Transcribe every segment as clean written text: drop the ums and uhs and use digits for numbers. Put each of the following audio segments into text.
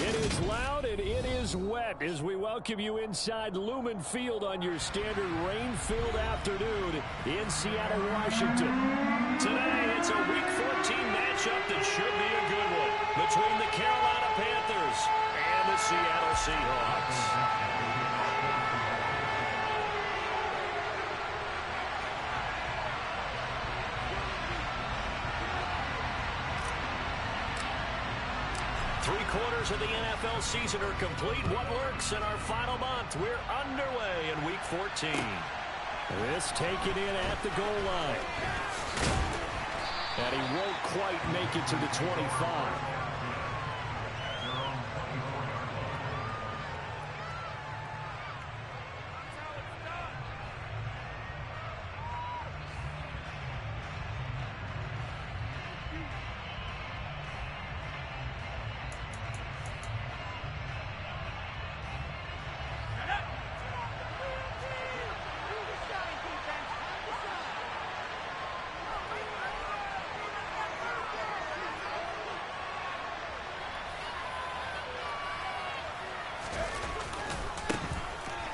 It is loud and it is wet as we welcome you inside Lumen Field on your standard rain-filled afternoon in Seattle, Washington. Today, it's a Week 14 matchup that should be a good one between the Carolina Panthers and the Seattle Seahawks. 3/4 of the NFL season are complete. What works in our final month? We're underway in Week 14. This taken in at the goal line. And he won't quite make it to the 25.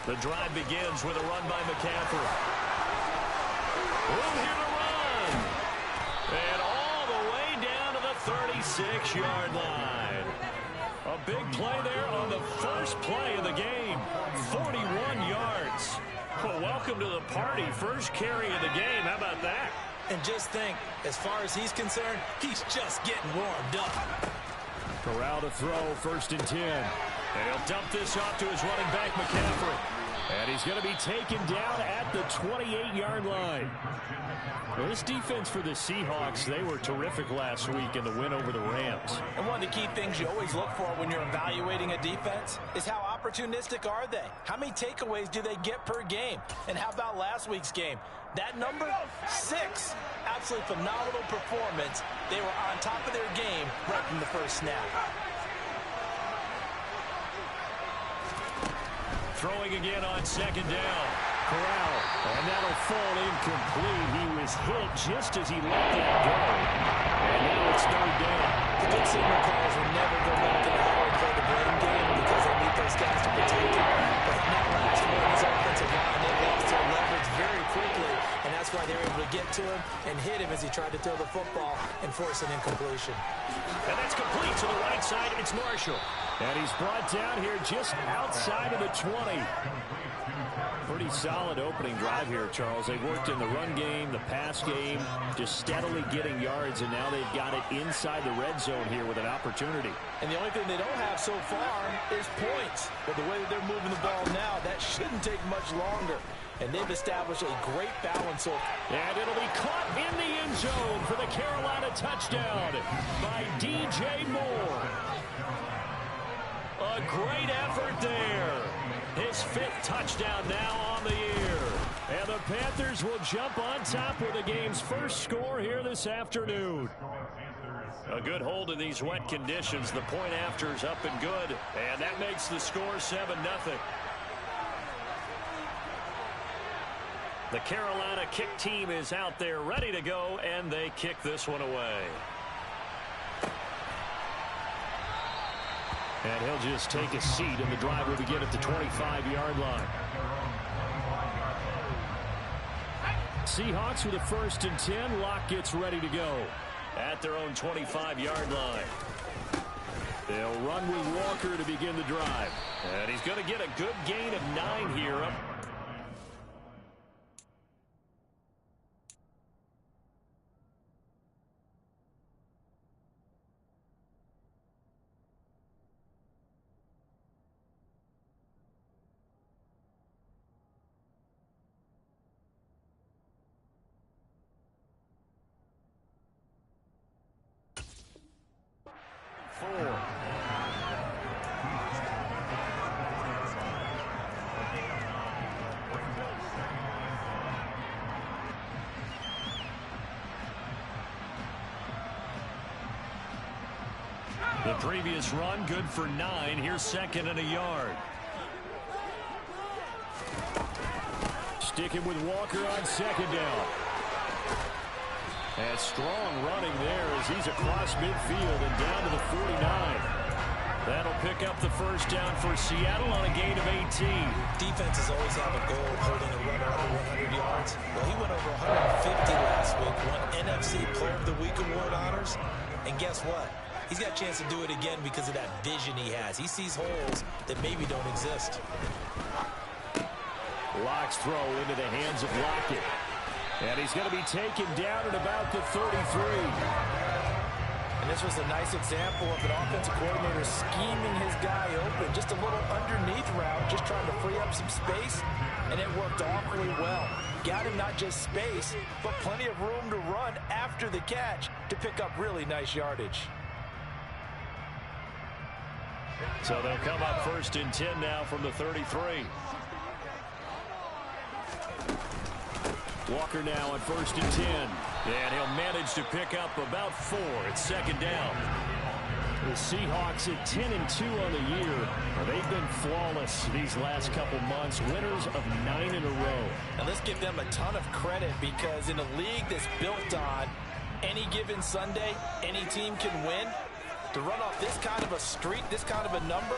The drive begins with a run by McCaffrey. Room here to run. And all the way down to the 36-yard line. A big play there on the first play of the game. 41 yards. Well, welcome to the party. First carry of the game. How about that? And just think, as far as he's concerned, he's just getting warmed up. Corral to throw, 1st and 10. And he'll dump this off to his running back, McCaffrey. And he's going to be taken down at the 28-yard line. Well, this defense for the Seahawks, they were terrific last week in the win over the Rams. And one of the key things you always look for when you're evaluating a defense is how opportunistic are they? How many takeaways do they get per game? And how about last week's game? That number, 6. Absolutely phenomenal performance. They were on top of their game right from the first snap. Throwing again on 2nd down. Corral, and that'll fall incomplete. He was hit just as he let that go. And now it's 3rd down. The good signal calls will never go back to the hard play the blame game because they need those guys to protect it. But in that last one, his offensive line, they lost their leverage very quickly, and that's why they were able to get to him and hit him as he tried to throw the football and force an incompletion. And that's complete to the right side. It's Marshall. And he's brought down here just outside of the 20. Pretty solid opening drive here, Charles. They've worked in the run game, the pass game, just steadily getting yards, and now they've got it inside the red zone here with an opportunity. And the only thing they don't have so far is points. But the way that they're moving the ball now, that shouldn't take much longer. And they've established a great balance. And it'll be caught in the end zone for the Carolina touchdown by DJ Moore. A great effort there. His 5th touchdown now on the year. And the Panthers will jump on top with the game's first score here this afternoon. A good hold in these wet conditions. The point after is up and good. And that makes the score 7-0. The Carolina kick team is out there ready to go, and they kick this one away. And he'll just take a seat, and the drive will begin at the 25-yard line. Seahawks with a 1st and 10. Locke gets ready to go at their own 25-yard line. They'll run with Walker to begin the drive. And he's going to get a good gain of 9 here. The previous run good for 9. Here's 2nd and a yard. Sticking with Walker on 2nd down. And strong running there as he's across midfield and down to the 49. That'll pick up touchdown for Seattle on a gain of 18. Defenses always have a goal of holding a runner under 100 yards. Well, he went over 150 last week, won NFC Player of the Week award honors. And guess what? He's got a chance to do it again because of that vision he has. He sees holes that maybe don't exist. Locke's throw into the hands of Lockett. And he's going to be taken down at about the 33. And this was a nice example of an offensive coordinator scheming his guy open. Just a little underneath route, just trying to free up some space, and it worked awfully well. Got him not just space, but plenty of room to run after the catch to pick up really nice yardage. So they'll come up 1st and 10 now from the 33. Walker now on 1st and 10. And he'll manage to pick up about 4. It's 2nd down. The Seahawks at 10-2 on the year. They've been flawless these last couple months. Winners of 9 in a row. And let's give them a ton of credit because in a league that's built on any given Sunday, any team can win. To run off this kind of a streak, this kind of a number,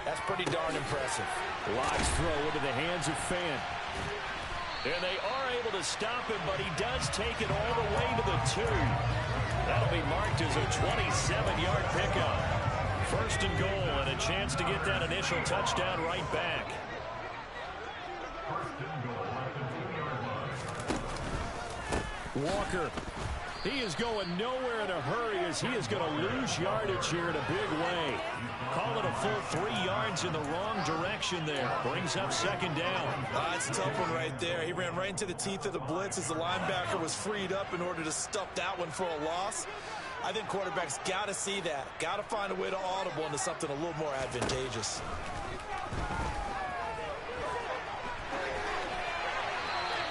that's pretty darn impressive. Locke's throw into the hands of Fant. And they are able to stop him, but he does take it all the way to the 2. That'll be marked as a 27-yard pickup. 1st and goal, and a chance to get that initial touchdown right back. Walker. He is going nowhere in a hurry as he is going to lose yardage here in a big way. Call it a full 3 yards in the wrong direction there. Brings up 2nd down. That's a tough one right there. He ran right into the teeth of the blitz as the linebacker was freed up in order to stuff that one for a loss. I think quarterbacks got to see that. Got to find a way to audible into something a little more advantageous.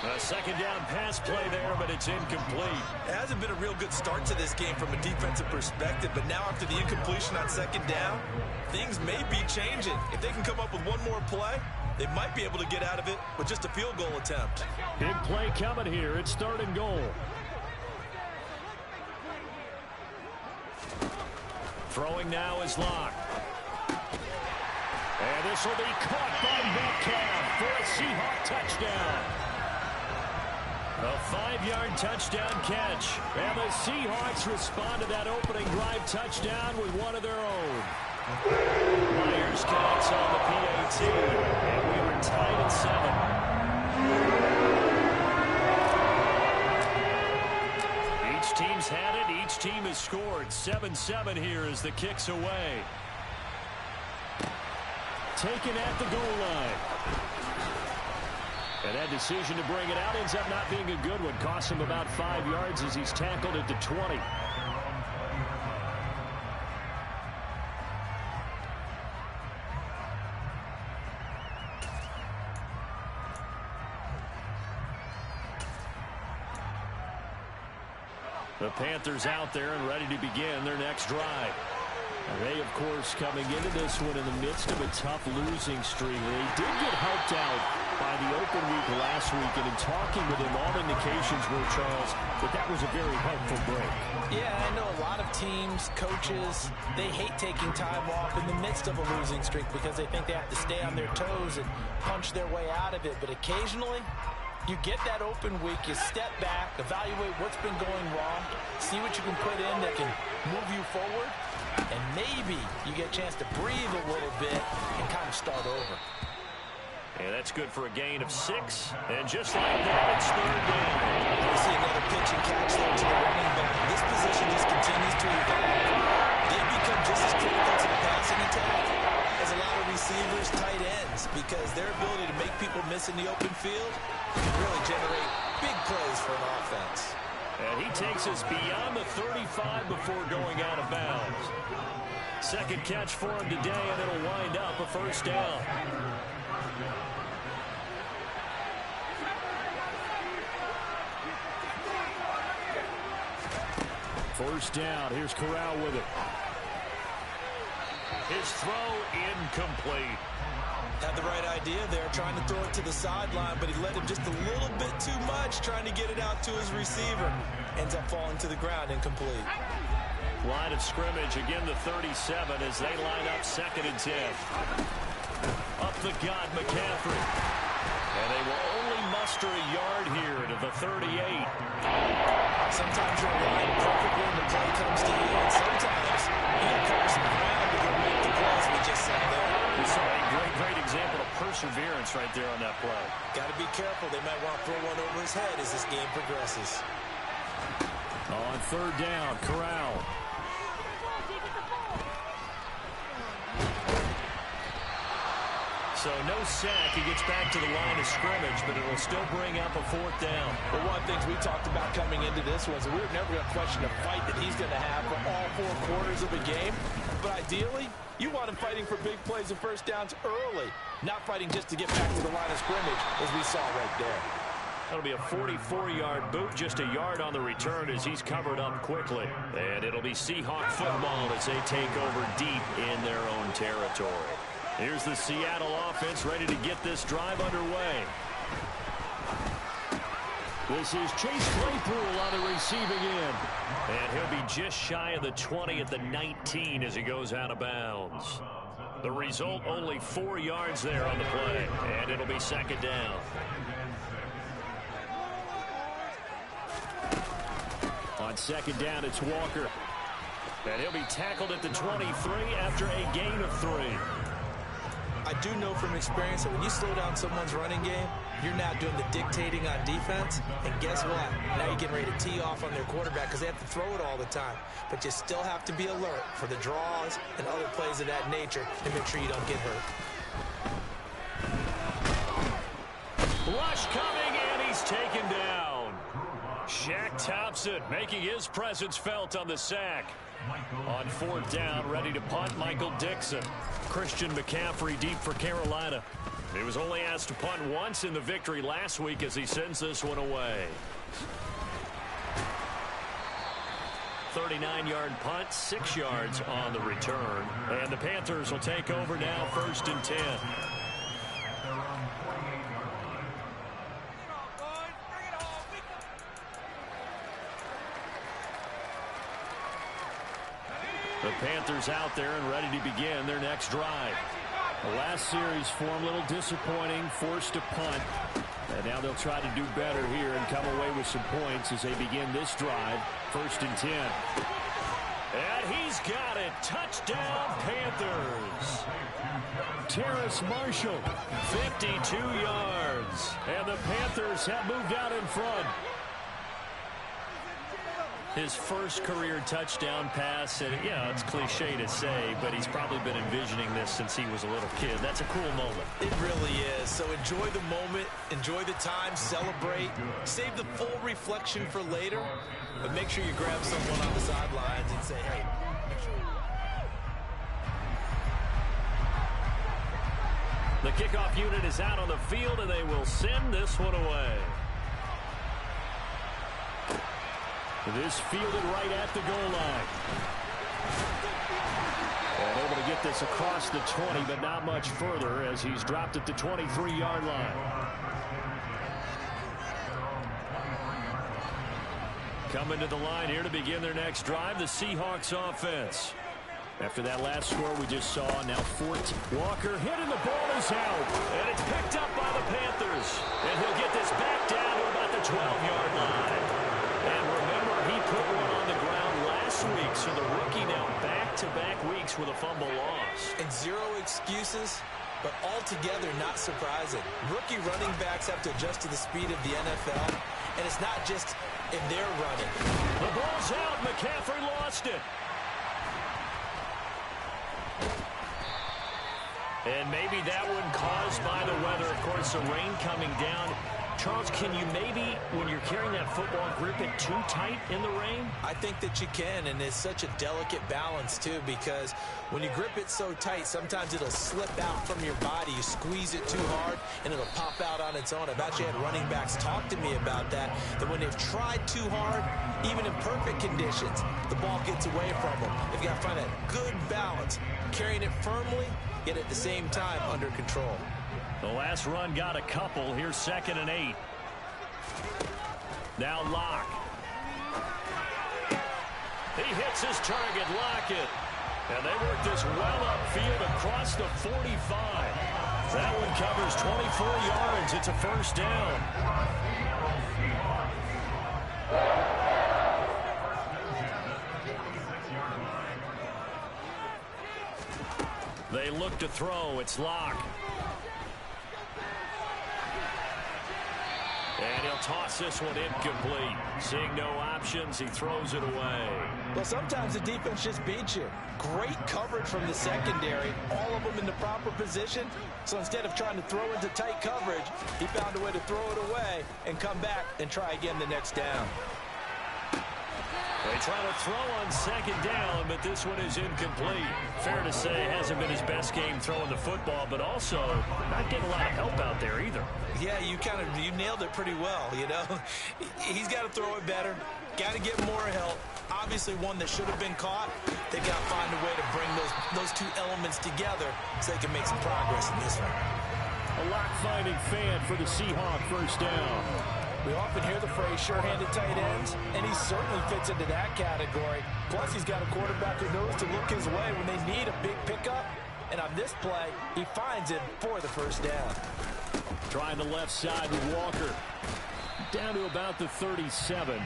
A 2nd down pass play there, but it's incomplete. It hasn't been a real good start to this game from a defensive perspective, but now after the incompletion on 2nd down, things may be changing. If they can come up with one more play, they might be able to get out of it with just a field goal attempt. Big play coming here. It's 3rd and goal. Throwing now is Locke. And this will be caught by Metcalf for a Seahawk touchdown. A 5-yard touchdown catch. And the Seahawks respond to that opening drive touchdown with one of their own. Myers connects on the PAT. And we were tied at 7. Each team's had it. Each team has scored. 7-7 here as the kick's away. Taken at the goal line. And that decision to bring it out ends up not being a good one. Costs him about 5 yards as he's tackled at the 20. The Panthers out there and ready to begin their next drive. They, of course, coming into this one in the midst of a tough losing streak. They did get helped out by the open week last week, and in talking with him, all indications were, Charles, that was a very helpful break. Yeah, I know a lot of teams, coaches, they hate taking time off in the midst of a losing streak because they think they have to stay on their toes and punch their way out of it. But occasionally, you get that open week, you step back, evaluate what's been going wrong, see what you can put in that can move you forward, and maybe you get a chance to breathe a little bit and kind of start over. And that's good for a gain of 6. And just like that, it's 3rd down. You see another pitch and catch there to the running back. This position just continues to evolve. They become just as critical to the passing attack as a lot of receivers, tight ends, because their ability to make people miss in the open field can really generate big plays for an offense. And he takes us beyond the 35 before going out of bounds. 2nd catch for him today, and it'll wind up a 1st down. First down. Here's Corral with it. His throw incomplete. Had the right idea there, trying to throw it to the sideline, but he let him just a little bit too much, trying to get it out to his receiver. Ends up falling to the ground, incomplete. Line of scrimmage, again the 37 as they line up 2nd and 10. Up the gut, McCaffrey. And they will only muster a yard here to the 38. Sometimes you're aligned perfectly when the play comes to you, and sometimes you got to cover some ground to go make the plays we just saw there. We saw a great example of perseverance right there on that play. Got to be careful. They might want to throw one over his head as this game progresses. On 3rd down, Corral. So no sack. He gets back to the line of scrimmage, but it will still bring up a 4th down. Well, one of the things we talked about coming into this was that we were never going to question the fight that he's going to have for all 4 quarters of a game. But ideally, you want him fighting for big plays and first downs early, not fighting just to get back to the line of scrimmage, as we saw right there. That'll be a 44-yard boot, just a yard on the return as he's covered up quickly. And it'll be Seahawk football as they take over deep in their own territory. Here's the Seattle offense ready to get this drive underway. This is Chase Claypool on the receiving end. And he'll be just shy of the 20 at the 19 as he goes out of bounds. The result, only 4 yards there on the play. And it'll be 2nd down. On 2nd down, it's Walker. And he'll be tackled at the 23 after a gain of 3. I do know from experience that when you slow down someone's running game, you're now doing the dictating on defense. And guess what? Now you're getting ready to tee off on their quarterback because they have to throw it all the time. But you still have to be alert for the draws and other plays of that nature and make sure you don't get hurt. Rush coming, and he's taken down. Shaq Thompson making his presence felt on the sack. On 4th down, ready to punt, Michael Dixon. Christian McCaffrey deep for Carolina. He was only asked to punt once in the victory last week as he sends this one away. 39-yard punt, 6 yards on the return. And the Panthers will take over now, 1st and 10. The Panthers out there and ready to begin their next drive. The last series for them a little disappointing, forced to punt. And now they'll try to do better here and come away with some points as they begin this drive. 1st and 10. And he's got it. Touchdown, Panthers. Terrace Marshall, 52 yards. And the Panthers have moved out in front. His first career touchdown pass, and yeah, it's cliche to say, but he's probably been envisioning this since he was a little kid. That's a cool moment. It really is. So enjoy the moment, enjoy the time, celebrate, save the full reflection for later, but make sure you grab someone on the sidelines and say, hey, make sure. The kickoff unit is out on the field, and they will send this one away. This fielded right at the goal line. And able to get this across the 20, but not much further as he's dropped at the 23-yard line. Coming to the line here to begin their next drive, the Seahawks offense. After that last score we just saw, now 14. Walker hit and the ball is out. And it's picked up by the Panthers. And he'll get this back down to about the 12-yard line. And remember, he put one on the ground last week, so the rookie now back-to-back weeks with a fumble loss. And zero excuses, but altogether not surprising. Rookie running backs have to adjust to the speed of the NFL, and it's not just in their running. The ball's out. McCaffrey lost it. And maybe that one caused by the weather. Of course, the rain coming down. Charles, can you maybe, when you're carrying that football, grip it too tight in the rain? I think that you can, and it's such a delicate balance, too, because when you grip it so tight, sometimes it'll slip out from your body. You squeeze it too hard, and it'll pop out on its own. I've actually had running backs talk to me about that when they've tried too hard, even in perfect conditions, the ball gets away from them. They've got to find that good balance, carrying it firmly, yet at the same time under control. The last run got a couple. Here's 2nd and 8. Now Locke. He hits his target, Lockett. And they work this well upfield across the 45. That one covers 24 yards. It's a first down. They look to throw. It's Locke. And he'll toss this one incomplete. Seeing no options, he throws it away. Well, sometimes the defense just beats you. Great coverage from the secondary. All of them in the proper position. So instead of trying to throw into tight coverage, he found a way to throw it away and come back and try again the next down. They try to throw on second down, but this one is incomplete. Fair to say, it hasn't been his best game throwing the football, but also not getting a lot of help out there either. Yeah, you nailed it pretty well, you know. He's got to throw it better, got to get more help. Obviously one that should have been caught. They got to find a way to bring those two elements together so they can make some progress in this one. A lock-finding fan for the Seahawks first down. We often hear the phrase sure-handed tight ends, and he certainly fits into that category. Plus, he's got a quarterback who knows to look his way when they need a big pickup. And on this play, he finds it for the first down. Trying the left side with Walker. Down to about the 37.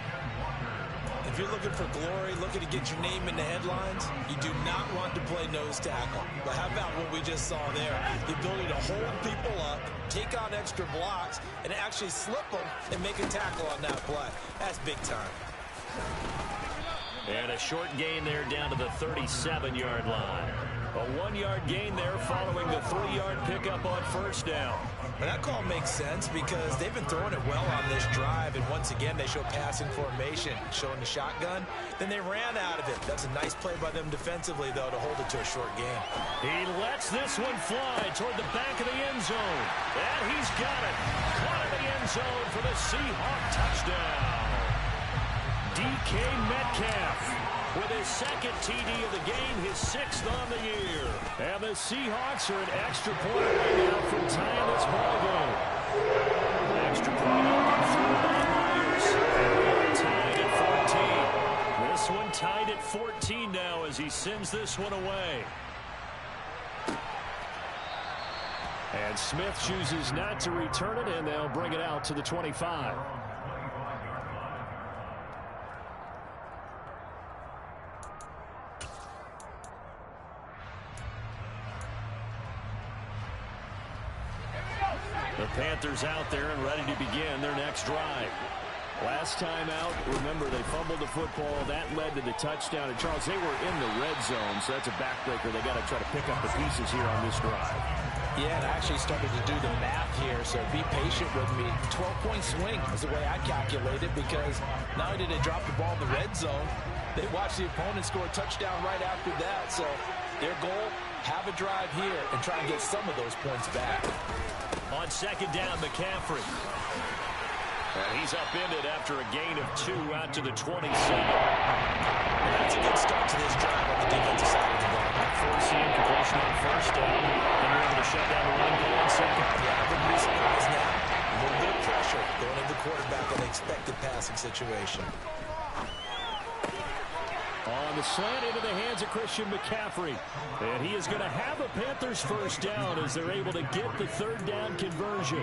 If you're looking for glory, looking to get your name in the headlines, you do not want to play nose tackle. But how about what we just saw there? The ability to hold people up, take on extra blocks, and actually slip them and make a tackle on that play. That's big time. And a short gain there down to the 37-yard line. A 1-yard gain there following the 3-yard pickup on first down. And that call makes sense because they've been throwing it well on this drive, and once again they show passing formation, showing the shotgun. Then they ran out of it. That's a nice play by them defensively, though, to hold it to a short gain. He lets this one fly toward the back of the end zone. And he's got it. Caught in the end zone for the Seahawk touchdown. DK Metcalf with his second TD of the game, his 6th on the year. And the Seahawks are an extra point away now from tying this ball game. Extra point up and through by Myers. And tied at 14. This one tied at 14 now as he sends this one away. And Smith chooses not to return it, and they'll bring it out to the 25. The Panthers out there and ready to begin their next drive. Last time out, remember, they fumbled the football. That led to the touchdown. And, Charles, they were in the red zone, so that's a backbreaker. They got to try to pick up the pieces here on this drive. Yeah, and I actually started to do the math here, so be patient with me. 12-point swing is the way I calculate it because not only did they drop the ball in the red zone, they watched the opponent score a touchdown right after that. So their goal, have a drive here and try and get some of those points back. On second down, McCaffrey. And he's upended after a gain of 2 out to the 27. And that's a good start to this drive on the defensive side of the ball. Forcing incompletion on first down. And you're able to shut down the run goal on second. Yeah, I wouldn't be surprised now. A little bit of pressure going into the quarterback on the expected passing situation. On the slant into the hands of Christian McCaffrey. And he is going to have a Panthers first down as they're able to get the third down conversion.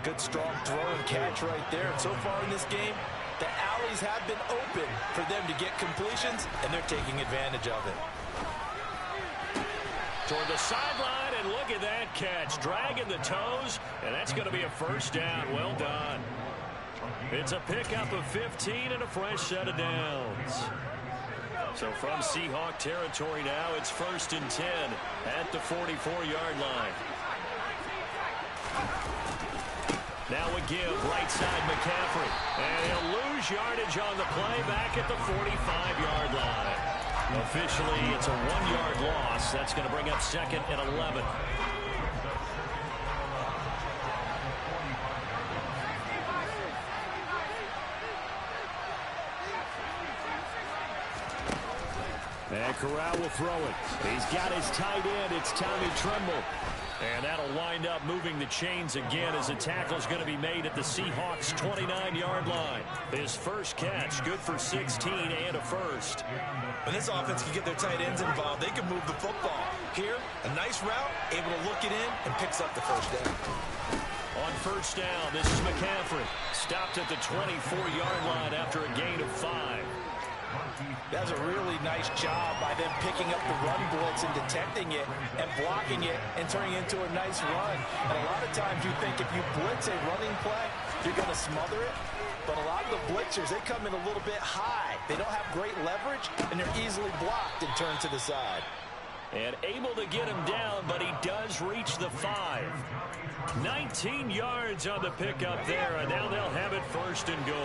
Good strong throw and catch right there. And so far in this game, the alleys have been open for them to get completions, and they're taking advantage of it. Toward the sideline, and look at that catch. Dragging the toes, and that's going to be a first down. Well done. It's a pickup of 15 and a fresh set of downs. So from Seahawk territory now, it's 1st and 10 at the 44-yard line. Now a give, right side McCaffrey. And he'll lose yardage on the play back at the 45-yard line. Officially, it's a 1-yard loss. That's going to bring up 2nd and 11. And Corral will throw it. He's got his tight end. It's Tommy Tremble. And that'll wind up moving the chains again as a tackle is going to be made at the Seahawks' 29-yard line. His first catch, good for 16 and a first. When this offense can get their tight ends involved, they can move the football. Here, a nice route, able to look it in, and picks up the first down. On first down, this is McCaffrey. Stopped at the 24-yard line after a gain of 5. That's a really nice job by them picking up the run blitz and detecting it and blocking it and turning it into a nice run. And a lot of times you think if you blitz a running play, you're going to smother it. But a lot of the blitzers, they come in a little bit high. They don't have great leverage, and they're easily blocked and turned to the side. And able to get him down, but he does reach the 5. 19 yards on the pickup there, and now they'll have it first and goal.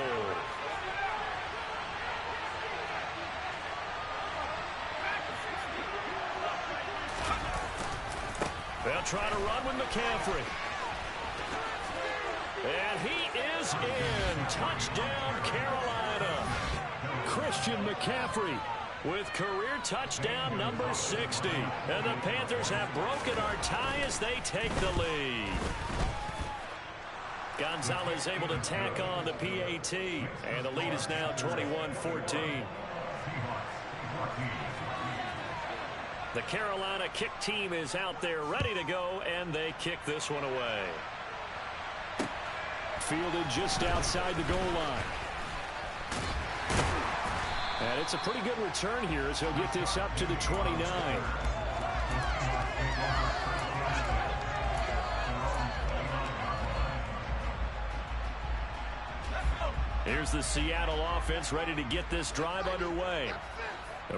They'll try to run with McCaffrey. And he is in. Touchdown, Carolina. Christian McCaffrey with career touchdown number 60. And the Panthers have broken our tie as they take the lead. Gonzalez able to tack on the PAT. And the lead is now 21-14. The Carolina kick team is out there ready to go, and they kick this one away. Fielded just outside the goal line. And it's a pretty good return here as he'll get this up to the 29. Here's the Seattle offense ready to get this drive underway.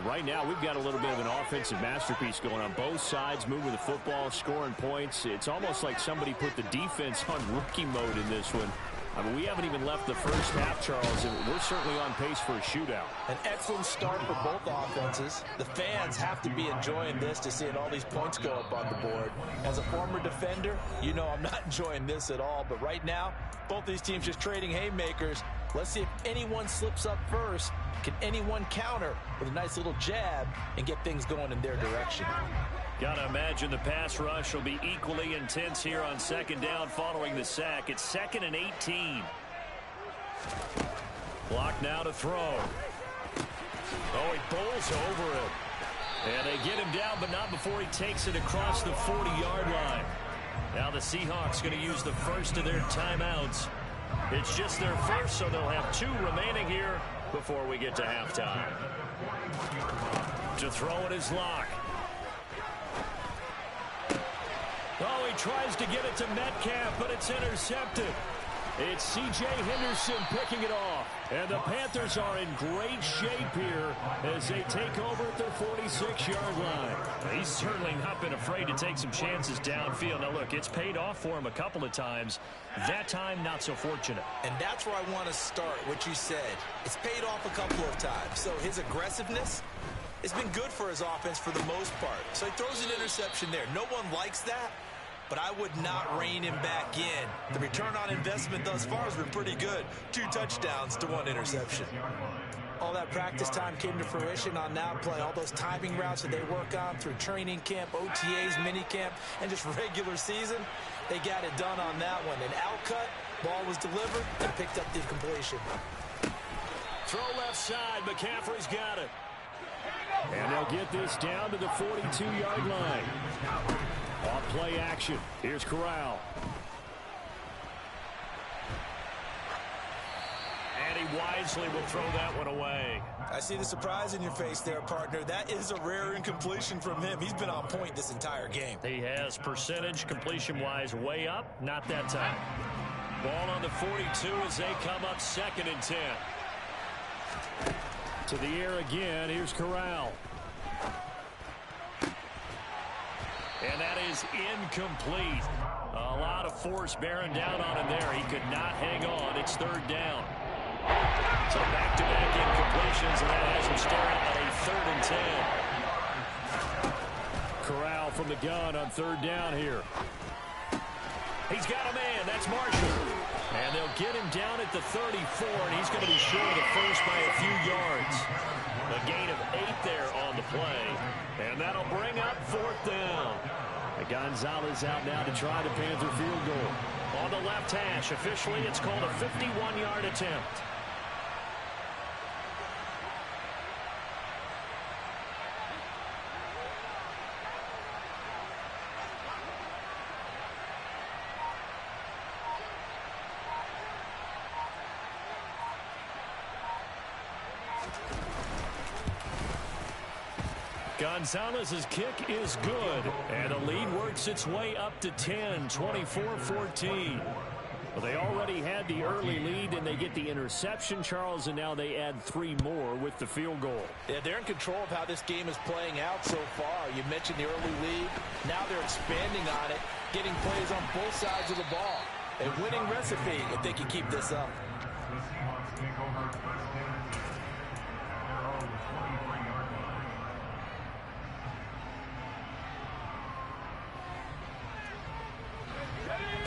Right now, we've got a little bit of an offensive masterpiece going on both sides, moving the football, scoring points. It's almost like somebody put the defense on rookie mode in this one. I mean, we haven't even left the first half, Charles, and we're certainly on pace for a shootout. An excellent start for both offenses. The fans have to be enjoying this to seeing all these points go up on the board. As a former defender, you know I'm not enjoying this at all. But right now, both these teams just trading haymakers. Let's see if anyone slips up first. Can anyone counter with a nice little jab and get things going in their direction? Gotta imagine the pass rush will be equally intense here on second down following the sack. It's 2nd and 18. Block now to throw. Oh, he bowls over it. And they get him down, but not before he takes it across the 40-yard line. Now the Seahawks going to use the first of their timeouts. It's just their first, so they'll have 2 remaining here before we get to halftime. To throw it is Locke. Oh, he tries to get it to Metcalf, but it's intercepted. It's C.J. Henderson picking it off. And the Panthers are in great shape here as they take over at their 46-yard line. He's certainly not been afraid to take some chances downfield. Now, look, it's paid off for him a couple of times. That time, not so fortunate. And that's where I want to start, what you said. It's paid off a couple of times. So his aggressiveness, it's been good for his offense for the most part. So he throws an interception there. No one likes that, but I would not rein him back in. The return on investment thus far has been pretty good. 2 touchdowns to 1 interception. All that practice time came to fruition on that play. All those timing routes that they work on through training camp, OTAs, minicamp, and just regular season, they got it done on that one. An outcut, ball was delivered, and picked up the completion. Throw left side, McCaffrey's got it. And they'll get this down to the 42-yard line. Off play action. Here's Corral. And he wisely will throw that one away. I see the surprise in your face there, partner. That is a rare incompletion from him. He's been on point this entire game. He has percentage completion-wise way up. Not that time. Ball on the 42 as they come up 2nd and 10. To the air again. Here's Corral. And that is incomplete. A lot of force bearing down on him there. He could not hang on. It's 3rd down. So back-to-back incompletions, and that has him staring at a 3rd and 10. Corral from the gun on 3rd down here. He's got a man. That's Marshall. And they'll get him down at the 34, and he's going to be short of the first by a few yards. A gain of 8 there on the play. And that'll bring up 4th down. And Gonzalez out now to try the Panther field goal. On the left hash, officially it's called a 51-yard attempt. Gonzalez's kick is good, and the lead works its way up to 10, 24-14. Well, they already had the early lead, and they get the interception, Charles, and now they add 3 more with the field goal. Yeah, they're in control of how this game is playing out so far. You mentioned the early lead. Now they're expanding on it, getting plays on both sides of the ball. A winning recipe if they can keep this up.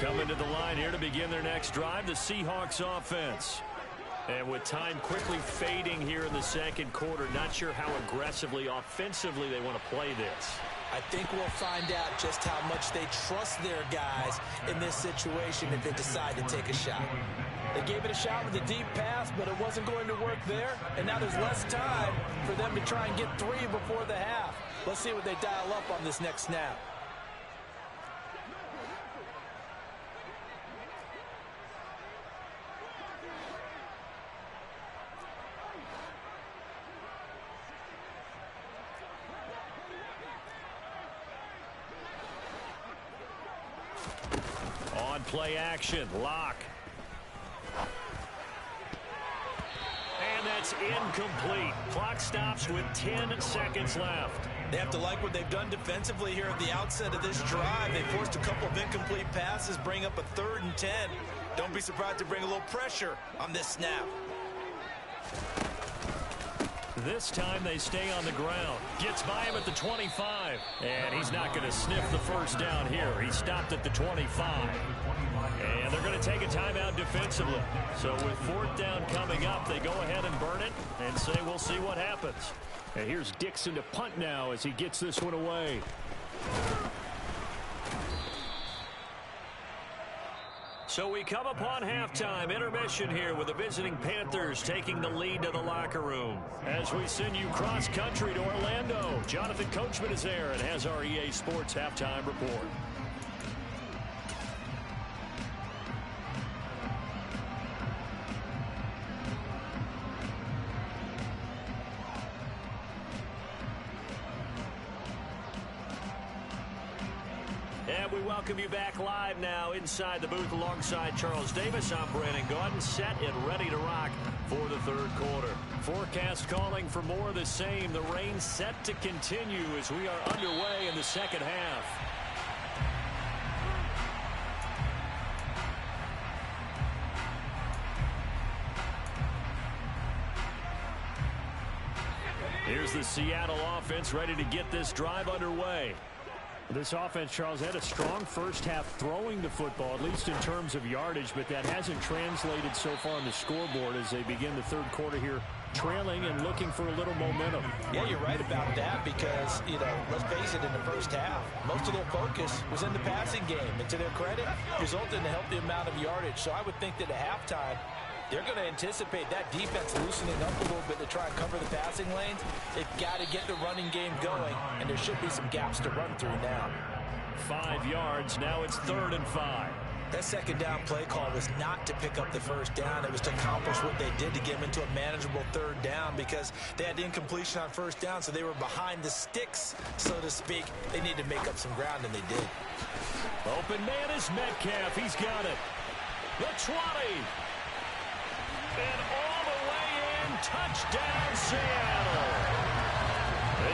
Coming to the line here to begin their next drive, the Seahawks offense. And with time quickly fading here in the second quarter, not sure how aggressively, offensively they want to play this. I think we'll find out just how much they trust their guys in this situation if they decide to take a shot. They gave it a shot with a deep pass, but it wasn't going to work there. And now there's less time for them to try and get 3 before the half. Let's see what they dial up on this next snap. On play action, Lock. And that's incomplete. Clock stops with 10 seconds left. They have to like what they've done defensively here at the outset of this drive. They forced a couple of incomplete passes, bring up a 3rd and 10. Don't be surprised to bring a little pressure on this snap. This time they stay on the ground. Gets by him at the 25. And he's not going to sniff the first down here. He stopped at the 25. And they're going to take a timeout defensively. So with 4th down coming up, they go ahead and burn it and say we'll see what happens. And here's Dixon to punt now as he gets this one away. So we come upon halftime, intermission here with the visiting Panthers taking the lead to the locker room. As we send you cross-country to Orlando, Jonathan Coachman is there and has our EA Sports halftime report. And we welcome you back live now inside the booth alongside Charles Davis. I'm Brandon Gaudin, set and ready to rock for the 3rd quarter. Forecast calling for more of the same. The rain set to continue as we are underway in the second half. Here's the Seattle offense ready to get this drive underway. This offense, Charles, had a strong first half throwing the football, at least in terms of yardage, but that hasn't translated so far on the scoreboard as they begin the 3rd quarter here, trailing and looking for a little momentum. Yeah, you're right about that because, let's face it, in the first half, most of their focus was in the passing game. And to their credit, resulted in a healthy amount of yardage. So I would think that at halftime, they're going to anticipate that defense loosening up a little bit to try and cover the passing lanes. They've got to get the running game going, and there should be some gaps to run through now. 5 yards. Now it's 3rd and 5. That 2nd down play call was not to pick up the 1st down. It was to accomplish what they did to get them into a manageable 3rd down because they had the incompletion on 1st down, so they were behind the sticks, so to speak. They needed to make up some ground, and they did. Open man is Metcalf. He's got it. The 20. And all the way in, touchdown Seattle.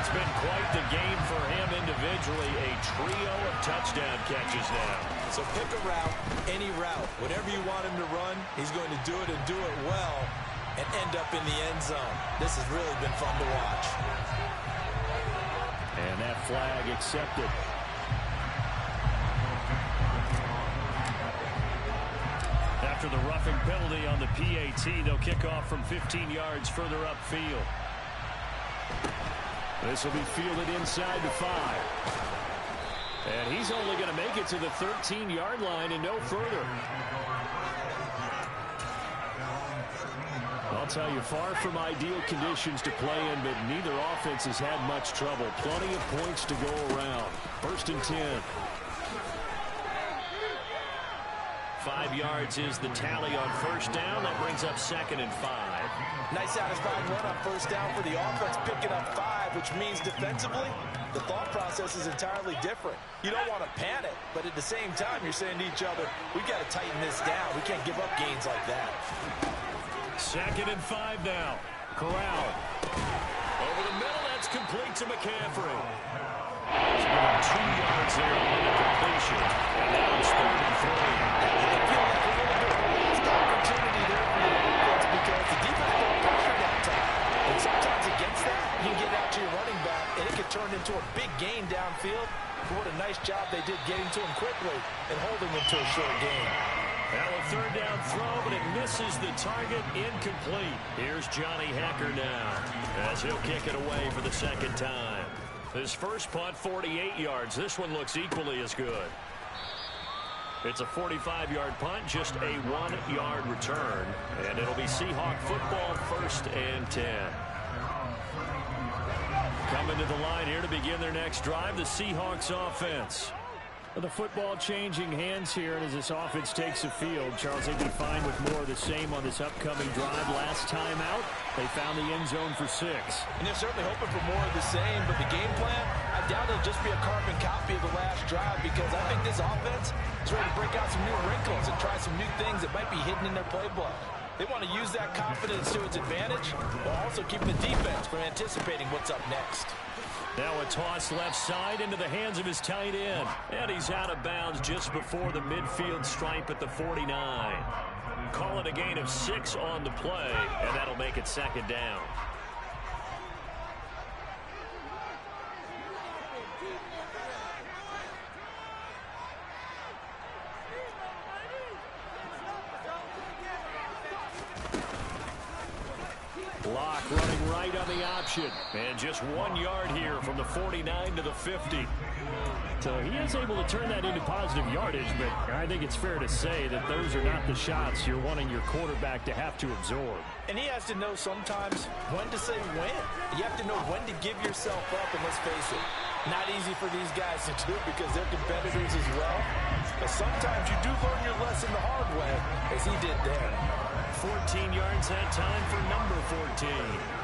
It's been quite the game for him individually, a trio of touchdown catches now. So pick a route, any route, whatever you want him to run, he's going to do it and do it well and end up in the end zone. This has really been fun to watch. And that flag accepted. After the roughing penalty on the PAT, they'll kick off from 15 yards further upfield. This will be fielded inside the 5. And he's only going to make it to the 13-yard line and no further. I'll tell you, far from ideal conditions to play in, but neither offense has had much trouble. Plenty of points to go around. 1st and 10. 5 yards is the tally on 1st down. That brings up 2nd and 5. Nice satisfying run on 1st down for the offense, picking up 5, which means defensively, the thought process is entirely different. You don't want to panic, but at the same time, you're saying to each other, we got to tighten this down. We can't give up gains like that. 2nd and 5 now. Corral. Over the middle, that's complete to McCaffrey. He's got 2 yards there on the completion. And now it's 3rd and 3. I feel like a little bit of a missed opportunity there for the offense because the defense brought pressure that time. And sometimes against that, you can get out to your running back, and it could turn into a big gain downfield. But what a nice job they did getting to him quickly and holding him to a short gain. Now a 3rd down throw, but it misses the target. Incomplete. Here's Johnny Hacker now as he'll kick it away for the 2nd time. His first punt, 48 yards. This one looks equally as good. It's a 45-yard punt, just a 1-yard return. And it'll be Seahawk football, 1st and 10. Coming to the line here to begin their next drive, the Seahawks offense. The football changing hands here, and as this offense takes the field, Charles, they'd be fine with more of the same on this upcoming drive. Last time out, they found the end zone for 6. And they're certainly hoping for more of the same, but the game plan, I doubt it'll just be a carbon copy of the last drive because I think this offense is ready to break out some new wrinkles and try some new things that might be hidden in their playbook. They want to use that confidence to its advantage while also keeping the defense from anticipating what's up next. Now a toss left side into the hands of his tight end. And he's out of bounds just before the midfield stripe at the 49. Call it a gain of 6 on the play, and that'll make it 2nd down. Block running right on the option. And just 1 yard here from the 49 to the 50. So he is able to turn that into positive yardage, but I think it's fair to say that those are not the shots you're wanting your quarterback to have to absorb. And he has to know sometimes when to say when. You have to know when to give yourself up, and let's face it, not easy for these guys to do because they're competitors as well. But sometimes you do learn your lesson the hard way, as he did there. 14 yards that time for number 14.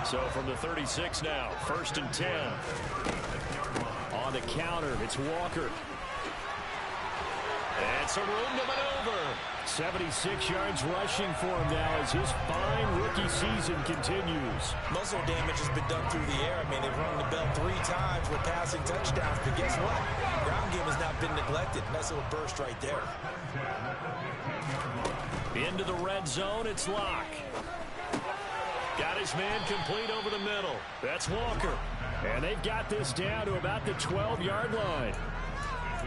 So from the 36 now, 1st and 10. On the counter, it's Walker. It's a room to maneuver. 76 yards rushing for him now as his fine rookie season continues. Muscle damage has been done through the air. I mean, they've rung the bell 3 times with passing touchdowns, but guess what? Ground game has not been neglected. Nice little burst right there. Into the red zone, it's Locke. Got his man complete over the middle. That's Walker. And they've got this down to about the 12-yard line.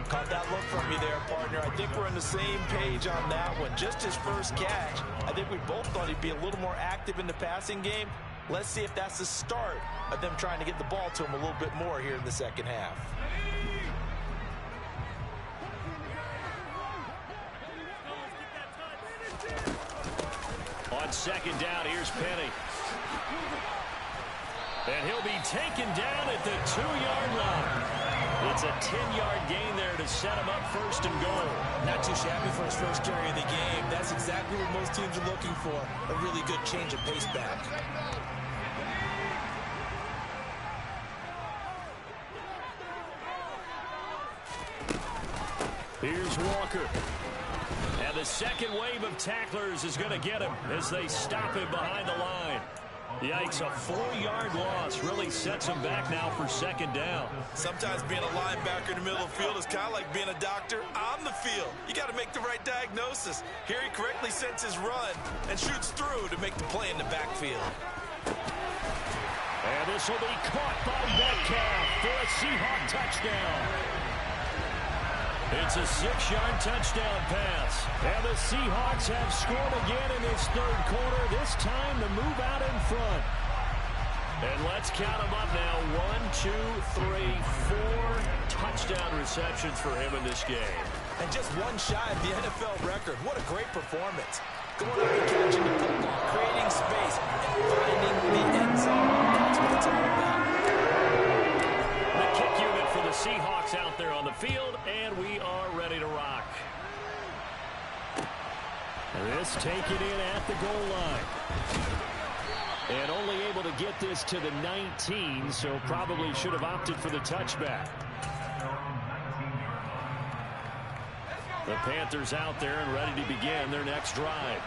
Caught that look from me there, partner. I think we're on the same page on that one. Just his first catch. I think we both thought he'd be a little more active in the passing game. Let's see if that's the start of them trying to get the ball to him a little bit more here in the second half. On 2nd down, here's Penny. And he'll be taken down at the 2-yard line. It's a 10-yard gain there to set him up 1st and goal. Not too shabby for his first carry of the game. That's exactly what most teams are looking for. A really good change of pace back. Here's Walker. And the second wave of tacklers is going to get him as they stop him behind the line. Yikes, a 4-yard loss really sets him back now for 2nd down. Sometimes being a linebacker in the middle of the field is kind of like being a doctor on the field. You got to make the right diagnosis. Here he correctly sends his run and shoots through to make the play in the backfield. And this will be caught by Metcalf for a Seahawk touchdown. It's a 6-yard touchdown pass. And the Seahawks have scored again in this 3rd quarter, this time to move out in front. And let's count them up now. 1, 2, 3, 4 touchdown receptions for him in this game. And just one shy of the NFL record. What a great performance. Going up and catching the football, creating space, and finding the end zone. That's what it's all about. The kick unit for the Seahawks out there on the field, and we are ready to rock. This taken in at the goal line. And only able to get this to the 19, so probably should have opted for the touchback. The Panthers out there and ready to begin their next drive.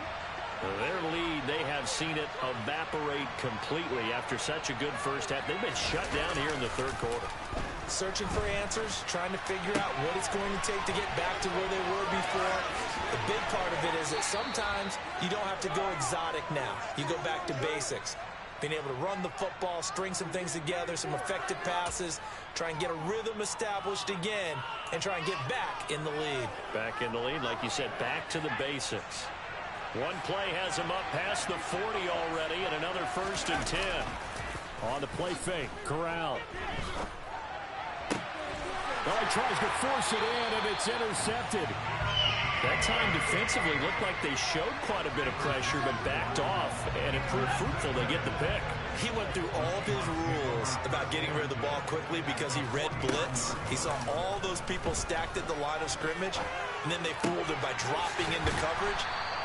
Their lead, they have seen it evaporate completely after such a good first half. They've been shut down here in the third quarter. Searching for answers, trying to figure out what it's going to take to get back to where they were before. The big part of it is that sometimes you don't have to go exotic now. You go back to basics. Being able to run the football, string some things together, some effective passes, try and get a rhythm established again, and try and get back in the lead. Back in the lead, like you said, back to the basics. One play has him up past the 40 already, and another 1st and 10. On the play fake, Corral. Well, he tries to force it in, and it's intercepted. That time defensively looked like they showed quite a bit of pressure, but backed off, and it proved fruitful. They get the pick. He went through all of his rules about getting rid of the ball quickly because he read blitz. He saw all those people stacked at the line of scrimmage, and then they fooled him by dropping into coverage.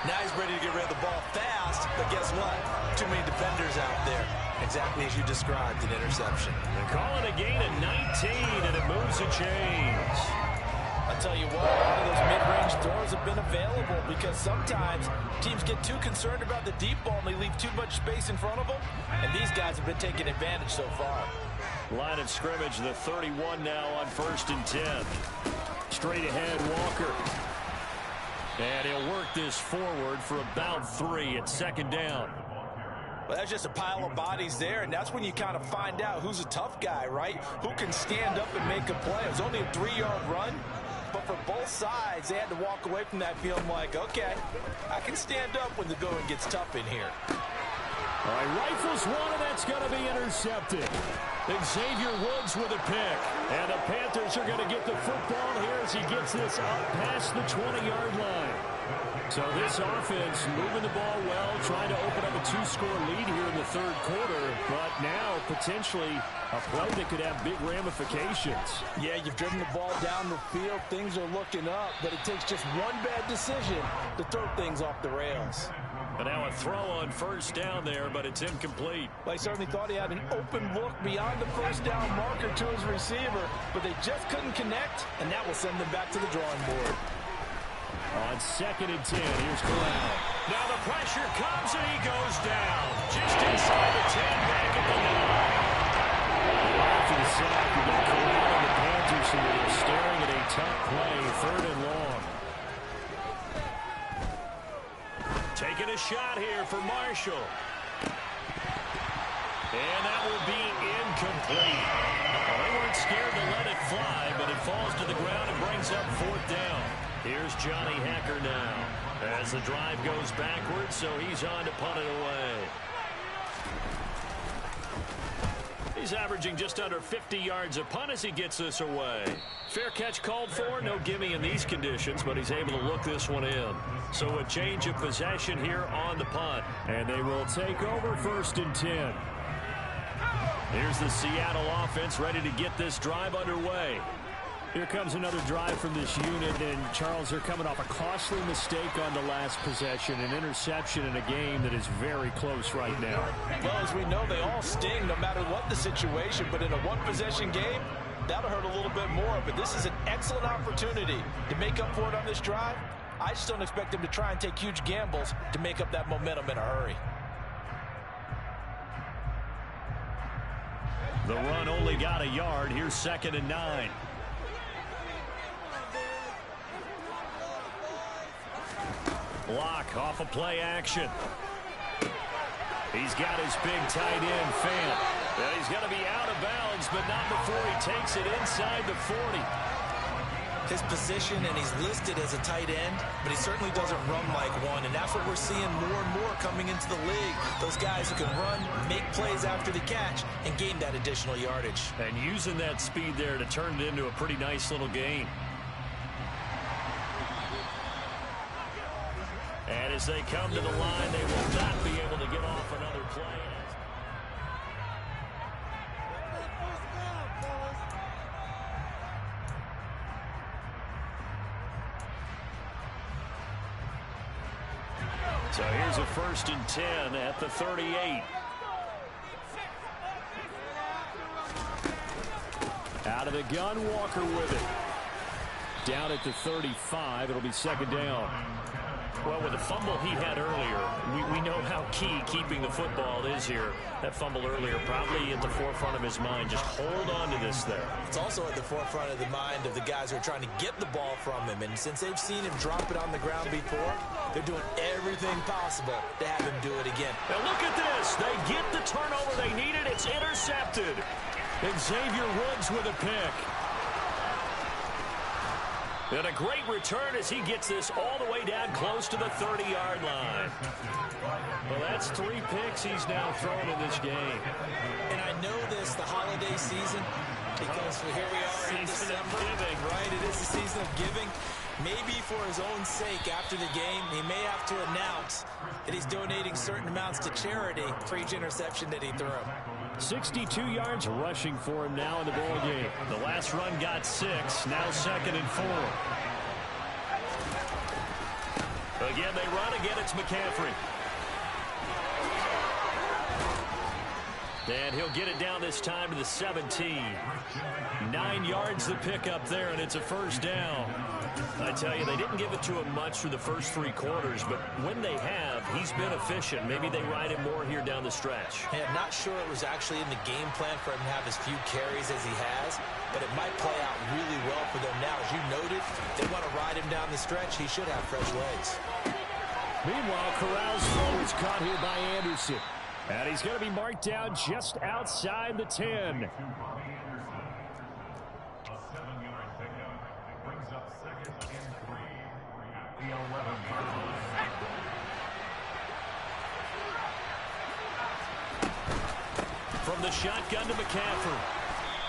Now he's ready to get rid of the ball fast, but guess what? Too many defenders out there. Exactly as you described, an interception. They call it a gain of 19, and it moves the chains. I'll tell you what, a lot of those mid-range throws have been available because sometimes teams get too concerned about the deep ball and they leave too much space in front of them, and these guys have been taking advantage so far. Line of scrimmage, the 31 now on 1st and 10. Straight ahead, Walker. And he'll work this forward for about 3 at 2nd down. Well, that's just a pile of bodies there, and that's when you kind of find out who's a tough guy, right? Who can stand up and make a play. It was only a 3-yard run, but for both sides, they had to walk away from that feeling like, okay, I can stand up when the going gets tough in here. All right, rifles one, and that's going to be intercepted. Xavier Woods with a pick. And the Panthers are going to get the football here as he gets this up past the 20-yard line. So this offense moving the ball well, trying to open up a 2-score lead here in the third quarter, but now potentially a play that could have big ramifications. Yeah, you've driven the ball down the field. Things are looking up, but it takes just one bad decision to throw things off the rails. And now a throw on 1st down there, but it's incomplete. Well, he certainly thought he had an open look beyond the 1st down marker to his receiver, but they just couldn't connect, and that will send them back to the drawing board. On 2nd and 10, here's Corral. Now the pressure comes, and he goes down. Just inside the 10, back at the 9. After the sack, you got Corral and the Panthers who are staring at a tough play, 3rd and long. Taking a shot here for Marshall. And that will be incomplete. Well, they weren't scared to let it fly, but it falls to the ground and brings up 4th down. Here's Johnny Hacker now as the drive goes backwards, so he's on to punt it away. He's averaging just under 50 yards a punt as he gets this away. Fair catch called for, no gimme in these conditions, but he's able to look this one in. So a change of possession here on the punt, and they will take over 1st and 10. Here's the Seattle offense ready to get this drive underway. Here comes another drive from this unit, and Charles, they're coming off a costly mistake on the last possession, an interception in a game that is very close right now. Well, as we know, they all sting no matter what the situation, but in a one-possession game, that'll hurt a little bit more, but this is an excellent opportunity to make up for it on this drive. I just don't expect them to try and take huge gambles to make up that momentum in a hurry. The run only got a yard. Here's 2nd and 9. Block off a play action. He's got his big tight end, Fant. He's going to be out of bounds, but not before he takes it inside the 40. his position, and he's listed as a tight end, but he certainly doesn't run like one, and that's what we're seeing more and more coming into the league. Those guys who can run, make plays after the catch, and gain that additional yardage. And using that speed there to turn it into a pretty nice little gain. And as they come to the line, they will not be able to get off another play. So here's a 1st and 10 at the 38. Out of the gun, Walker with it. Down at the 35, it'll be 2nd down. Well, with the fumble he had earlier, we know how key keeping the football is here. That fumble earlier probably at the forefront of his mind. Just hold on to this there. It's also at the forefront of the mind of the guys who are trying to get the ball from him. And since they've seen him drop it on the ground before, they're doing everything possible to have him do it again. Now look at this. They get the turnover they needed. It's intercepted. And Xavier Woods with a pick. And a great return as he gets this all the way down close to the 30-yard line. Well, that's 3 picks he's now thrown in this game. And I know this, the holiday season, because here we are in December. Right, it is the season of giving. Maybe for his own sake after the game, he may have to announce that he's donating certain amounts to charity for each interception that he threw. 62 yards rushing for him now in the ball game. The last run got 6, now 2nd and 4. Again, they run. Again, it's McCaffrey. And he'll get it down this time to the 17. 9 yards to pick up there, and it's a 1st down. I tell you, they didn't give it to him much through the first 3 quarters, but when they have, he's been efficient. Maybe they ride him more here down the stretch. Hey, I'm not sure it was actually in the game plan for him to have as few carries as he has, but it might play out really well for them now. As you noted, they want to ride him down the stretch. He should have fresh legs. Meanwhile, Corral's throw is caught here by Anderson. And he's going to be marked down just outside the 10. From the shotgun to McCaffrey.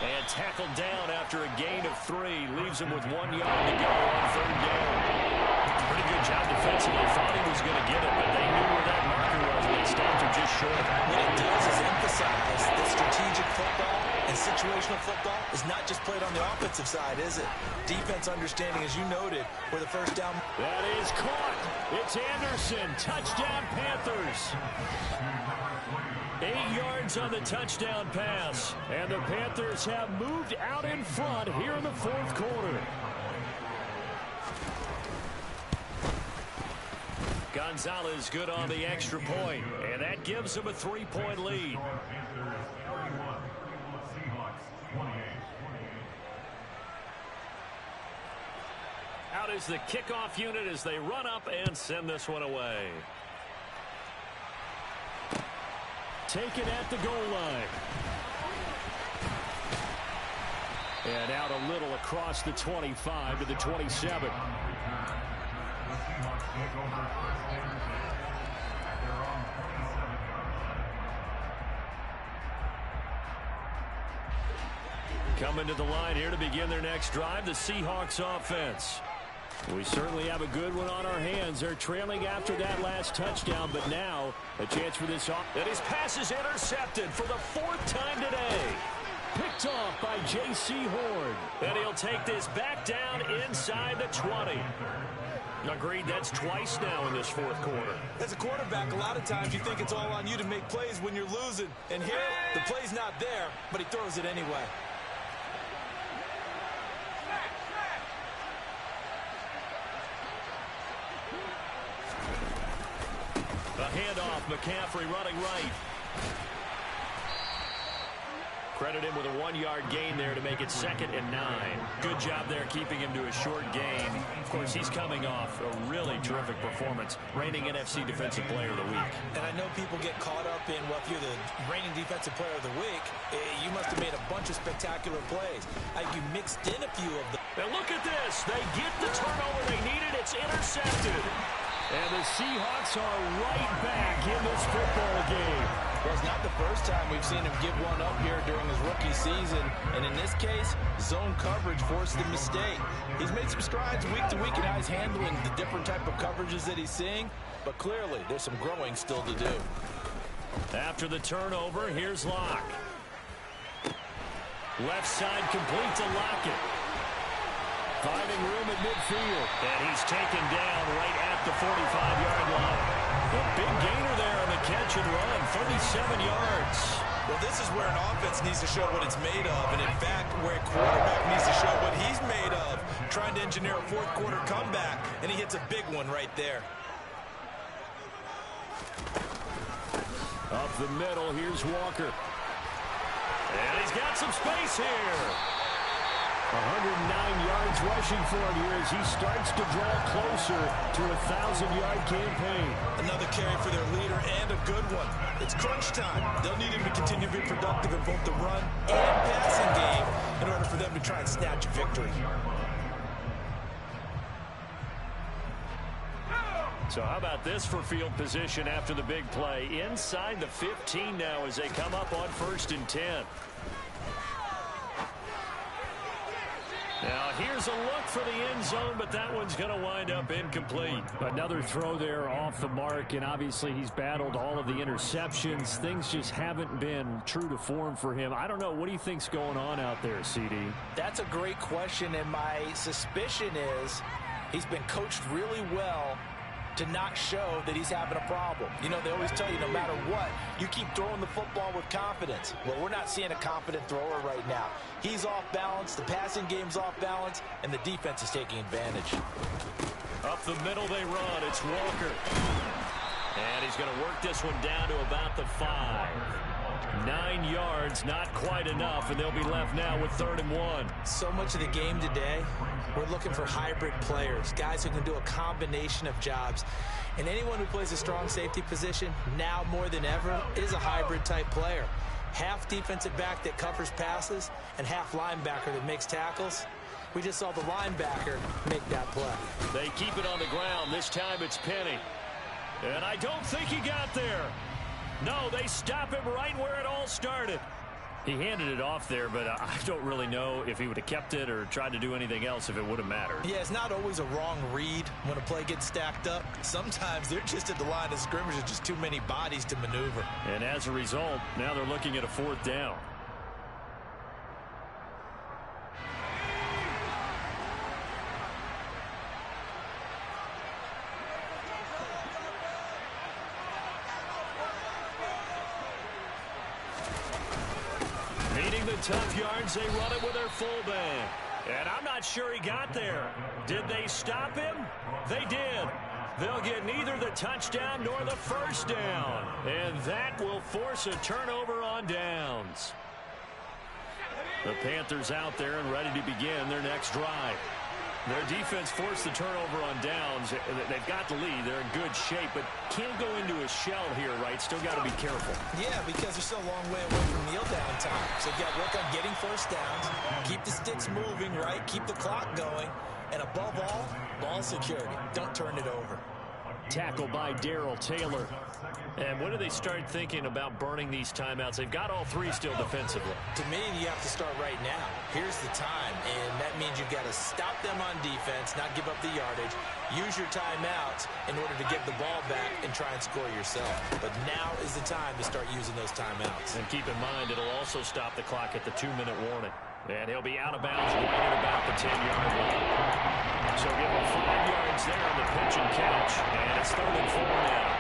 And tackled down after a gain of 3. Leaves him with 1 yard to go on 3rd down. Pretty good job defensively. Thought he was going to get it, but they knew where that marker was, and it stopped him just short. What it does is emphasize that strategic football and situational football is not just played on the offensive side, is it? Defense understanding, as you noted, where the 1st down. That is caught. It's Anderson. Touchdown, Panthers. 8 yards on the touchdown pass. And the Panthers have moved out in front here in the 4th quarter. Gonzalez good on the extra point, and that gives him a 3-point lead. Out is the kickoff unit as they run up and send this one away. Taken at the goal line. And out a little across the 25 to the 27. Coming to the line here to begin their next drive, the Seahawks offense. We certainly have a good one on our hands. They're trailing after that last touchdown, but now a chance for this off. And his pass is intercepted for the 4th time today. Picked off by J.C. Horn. And he'll take this back down inside the 20. Agreed, that's twice now in this 4th quarter. As a quarterback, a lot of times you think it's all on you to make plays when you're losing. And here, the play's not there, but he throws it anyway. A handoff, McCaffrey running right. Credit him with a 1-yard gain there to make it 2nd and 9. Good job there keeping him to a short gain. Of course, he's coming off a really terrific performance, reigning NFC Defensive Player of the Week. And I know people get caught up in, well, if you're the reigning Defensive Player of the Week, you must have made a bunch of spectacular plays. You mixed in a few of them. And look at this. They get the turnover they needed. It's intercepted. And the Seahawks are right back in this football game. Well, it's not the first time we've seen him give one up here during his rookie season. And in this case, zone coverage forced the mistake. He's made some strides week to week in how he's handling the different type of coverages that he's seeing. But clearly, there's some growing still to do. After the turnover, here's Locke. Left side complete to Lockett. Finding room at midfield. And he's taken down right at the 45-yard line. A big gainer there on the catch and run, 37 yards. Well, this is where an offense needs to show what it's made of. And in fact, where a quarterback needs to show what he's made of. Trying to engineer a fourth-quarter comeback, and he hits a big one right there. Up the middle, here's Walker. And he's got some space here. 109 yards rushing for him here as he starts to draw closer to a 1,000-yard campaign. Another carry for their leader and a good one. It's crunch time. They'll need him to continue to be productive in both the run and passing game in order for them to try and snatch a victory. So how about this for field position after the big play? Inside the 15 now as they come up on 1st and 10. Now, here's a look for the end zone, but that one's going to wind up incomplete. Another throw there off the mark, and obviously he's battled all of the interceptions. Things just haven't been true to form for him. I don't know. What do you think's going on out there, CD? That's a great question, and my suspicion is he's been coached really well to not show that he's having a problem. You know, they always tell you no matter what, you keep throwing the football with confidence. Well, we're not seeing a confident thrower right now. He's off balance, the passing game's off balance, and the defense is taking advantage. Up the middle they run. It's Walker. And he's going to work this one down to about the 5. 9 yards, not quite enough, and they'll be left now with 3rd and 1. So much of the game today, we're looking for hybrid players, guys who can do a combination of jobs. And anyone who plays a strong safety position, now more than ever, is a hybrid type player. Half defensive back that covers passes and half linebacker that makes tackles. We just saw the linebacker make that play. They keep it on the ground. This time it's Penny. And I don't think he got there. No, they stop him right where it all started. He handed it off there, but I don't really know if he would have kept it or tried to do anything else if it would have mattered. Yeah, it's not always a wrong read when a play gets stacked up. Sometimes they're just at the line of scrimmage with just too many bodies to maneuver. And as a result, now they're looking at a 4th down. Needing the tough yards, they run it with their fullback. And I'm not sure he got there. Did they stop him? They did. They'll get neither the touchdown nor the 1st down. And that will force a turnover on downs. The Panthers out there and ready to begin their next drive. Their defense forced the turnover on downs. They've got the lead. They're in good shape, but can't go into a shell here, right? Still got to be careful. Yeah, because they're still a long way away from kneel down time. So you've got to work on getting 1st downs, keep the sticks moving, right? Keep the clock going. And above all, ball security. Don't turn it over. Tackle by Darrell Taylor. And when do they start thinking about burning these timeouts? They've got all 3 still defensively. To me, you have to start right now. Here's the time, and that means you've got to stop them on defense, not give up the yardage. Use your timeouts in order to get the ball back and try and score yourself. But now is the time to start using those timeouts. And keep in mind, it'll also stop the clock at the 2-minute warning. And he'll be out of bounds right at about the 10-yard line. So give him 5 yards there on the pitch and catch. And it's 3rd and 4 now.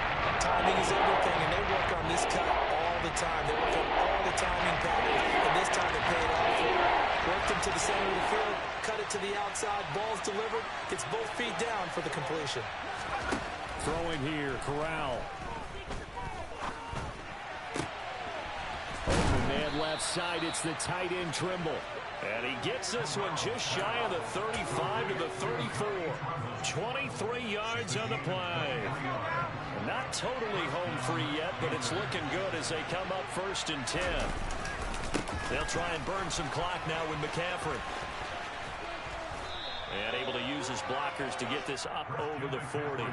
Timing is everything, and they work on this cut all the time. They work on all the timing patterns, and this time it paid off for him. Worked him to the center of the field, cut it to the outside, ball's delivered, gets both feet down for the completion. Throwing here, Corral. Open man wide left side. It's the tight end Trimble. And he gets this one just shy of the 35 to the 34. 23 yards on the play. Not totally home free yet, but it's looking good as they come up 1st and 10. They'll try and burn some clock now with McCaffrey. And able to use his blockers to get this up over the 40.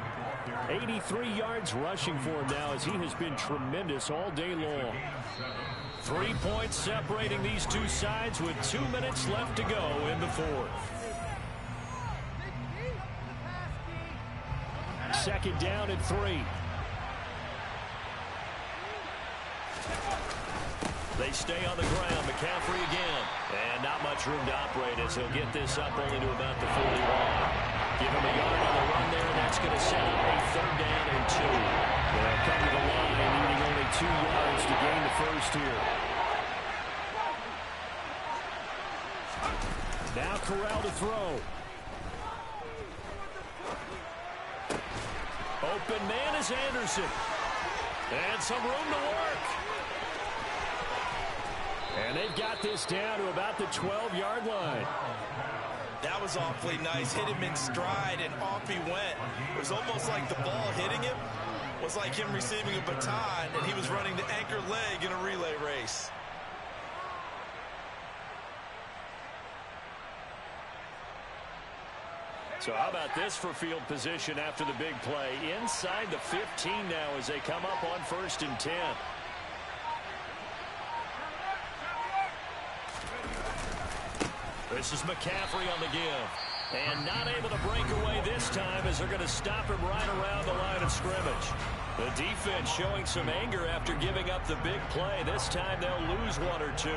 83 yards rushing for him now as he has been tremendous all day long. 3 points separating these two sides with 2 minutes left to go in the 4th. 2nd down and 3. They stay on the ground. McCaffrey again. And not much room to operate as he'll get this up only to about the 41. Give him a yard on the run there, and that's going to set up a 3rd down and 2. They'll come to the line, needing only 2 yards to gain the first here. Now Corral to throw. Open man is Anderson. And some room to work. And they've got this down to about the 12-yard line. That was awfully nice. Hit him in stride, and off he went. It was almost like the ball hitting him was like him receiving a baton, and he was running the anchor leg in a relay race. So how about this for field position after the big play? Inside the 15 now as they come up on 1st and 10. This is McCaffrey on the give. And not able to break away this time as they're going to stop him right around the line of scrimmage. The defense showing some anger after giving up the big play. This time they'll lose 1 or 2.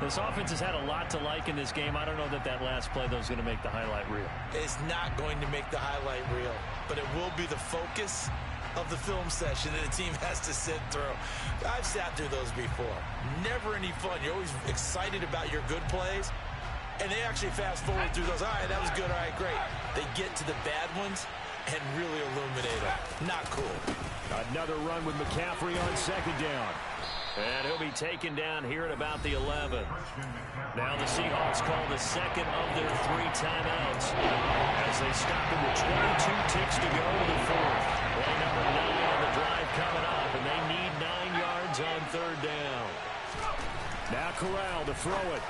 This offense has had a lot to like in this game. I don't know that last play, though, is going to make the highlight reel. It's not going to make the highlight reel, but it will be the focus of the film session that the team has to sit through. I've sat through those before. Never any fun. You're always excited about your good plays. And they actually fast forward through those. All right, that was good. All right, great. They get to the bad ones and really illuminate them. Not cool. Another run with McCaffrey on 2nd down. And he'll be taken down here at about the 11. Now the Seahawks call the 2nd of their 3 timeouts as they stop him with 22 ticks to go in the 4th. Play number 9 on the drive coming up, and they need 9 yards on 3rd down. Now Corral to throw it.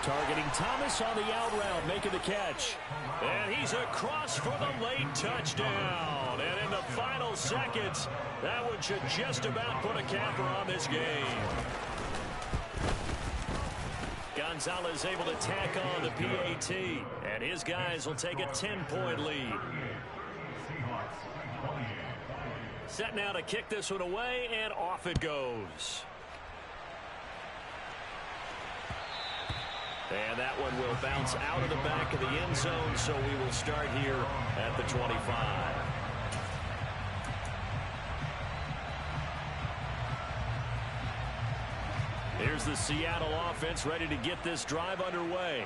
Targeting Thomas on the out route, making the catch. And he's across for the late touchdown. And in the final seconds, that one should just about put a capper on this game. Gonzalez able to tack on the PAT. And his guys will take a 10-point lead. Set now to kick this one away, and off it goes. And that one will bounce out of the back of the end zone, so we will start here at the 25. Here's the Seattle offense ready to get this drive underway.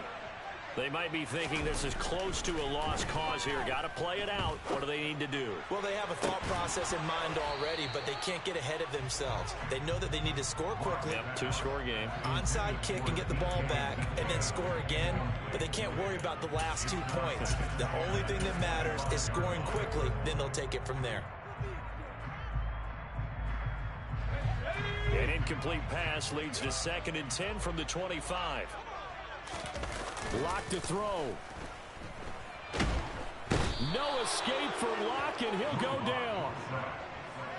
They might be thinking this is close to a lost cause here. Got to play it out. What do they need to do? Well, they have a thought process in mind already, but they can't get ahead of themselves. They know that they need to score quickly. Yep, 2-score game. Onside kick and get the ball back and then score again, but they can't worry about the last 2 points. The only thing that matters is scoring quickly, then they'll take it from there. An incomplete pass leads to 2nd and 10 from the 25. Lock to throw. No escape from Lock, and he'll go down.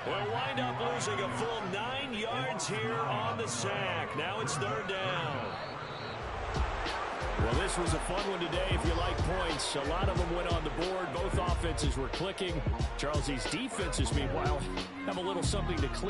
We'll wind up losing a full 9 yards here on the sack. Now it's 3rd down. Well, this was a fun one today if you like points. A lot of them went on the board. Both offenses were clicking. Charles, these defenses, meanwhile, have a little something to clean.